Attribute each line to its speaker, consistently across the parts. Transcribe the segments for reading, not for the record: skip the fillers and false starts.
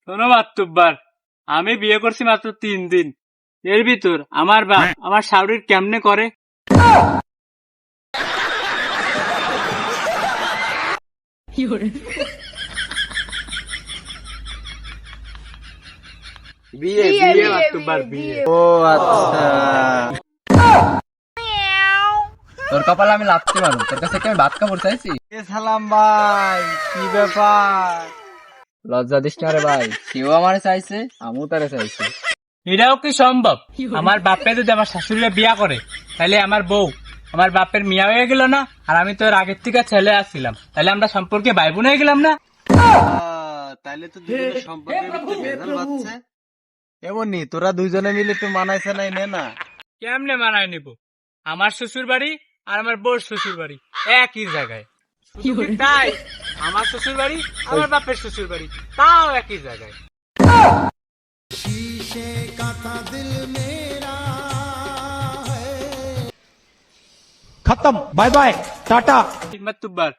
Speaker 1: শোনো মাতুব্বার, আমি বিয়ে করছি মাত্র 3 দিন, এর ভিতর আমার বাপ আমার শাশুড়ির কেমনে করে। বিয়ে বিয়ে মাতুব্বার বিয়ে।
Speaker 2: ও আচ্ছা,
Speaker 3: তোর কপালে আমি লাথি মারু, তোর কাছে কি আমি ভাত কাপড় চাইছি?
Speaker 2: সালাম ভাই, কি ব্যাপার?
Speaker 3: লজ্জা দিস না রে ভাই, সেও আমারে চাইছে, আমিও তারে চাইছি।
Speaker 1: এটাও কি সম্ভব? আমার বাপে যদি আমার শাশুড়িরা বিয়া করে, তাহলে আমার বউ আমার বাপের মিয়া হয়ে গেল না? আর আমি তো এর আগের থেকে ছেলে আসছিলাম, তাহলে আমরা সম্পর্কে ভাই বোন হয়ে গেলাম না?
Speaker 2: তাইলে তো দুজনের সম্পর্কের ভিতরে ভেজাল বাজছে। এমনই তোরা দুইজনে মিলে একটু মানাইছে নাই নে না?
Speaker 1: কেমনে মানায় নিব? আমার শ্বশুর বাড়ি আর আমার বউর শ্বশুর বাড়ি একই জায়গায়। শুধু কি তাই, আমার শ্বশুর বাড়ি আমার বাপের শ্বশুর বাড়ি তাও একই জায়গায়।
Speaker 4: खत्म, बाय बाय, टाटा।
Speaker 1: মাতুব্বার,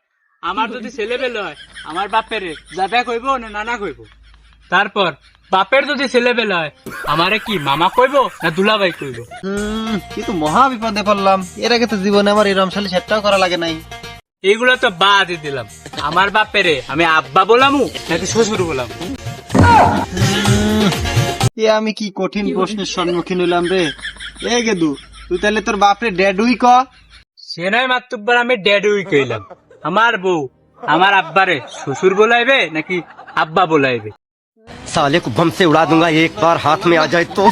Speaker 1: আমার যদি ছেলে পেলে হয়, আমার বাপের দাদা কইব না নানা কইব? তারপর বাপের যদি ছেলে পেলে হয়, আমারে কি মামা কইব না দুলাভাই কইব?
Speaker 2: কিন্তু মহা বিপদে পড়লাম। এর আগে তো জীবনে আমার এরম শালি সেটটাও করা লাগে নাই।
Speaker 1: এগুলো তো বাদই দিলাম। আমার বাপেরে আমি আব্বা বলামু নাকি শ্বশুর বলামু?
Speaker 2: এ আমি কি কঠিন প্রশ্নের সম্মুখীন হইলাম রে। এ গেদু, তুই তাহলে তোর বাপরে ড্যাডুই ক।
Speaker 1: সে নয় মাতুব্বার, আমি ড্যাডুই কইলাম। আমার বউ আমার আব্বারে শ্বশুর বলাইবে নাকি আব্বা বলাইবে?
Speaker 5: साले को बम से उड़ा दूंगा एक बार हाथ में आ जाए तो।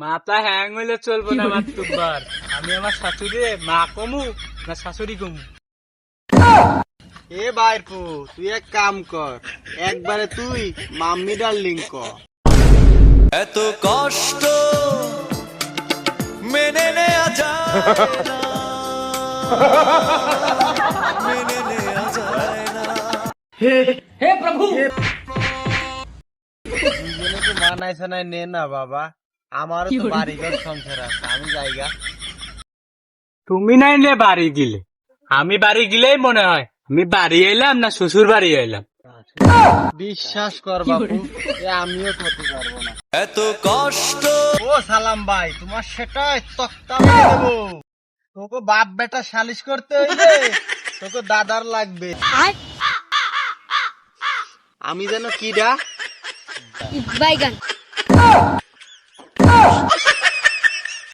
Speaker 1: মাথা হ্যাং হইলে চলবো না মাতুব্বার। আমি আমার শাশুড়ি মা কমু না শাশুড়ি কমু?
Speaker 2: এ বাইরপু, তুই এক কাম কর, একবারে তুই মাম্মি ডার্লিং ক।
Speaker 6: এত কষ্ট মেনে নেওয়া যায় না, মেনে নেওয়া যায় না।
Speaker 2: দুজনে তো মানাইছে নাই নে না বাবা, আমারও তো বাড়িঘর সংসার আছে, আমি জায়গা।
Speaker 1: তুমি নাই নে বাড়ি গিলে, আমি বাড়ি গিলেই মনে হয় আমি বাড়ি এলাম না শ্বশুর বাড়ি এলাম।
Speaker 2: বিশ্বাস কর বাপু, এ আমিও করতে পারবো না।
Speaker 6: এত কষ্ট
Speaker 2: ও সালাম ভাই, তোমার সেটাই তক্তা মেরে দেবো। তোকে বাপ বেটা সালিশ করতে হইলে তোকে দাদার লাগবে। আমি যেন কিডা
Speaker 7: বাইগান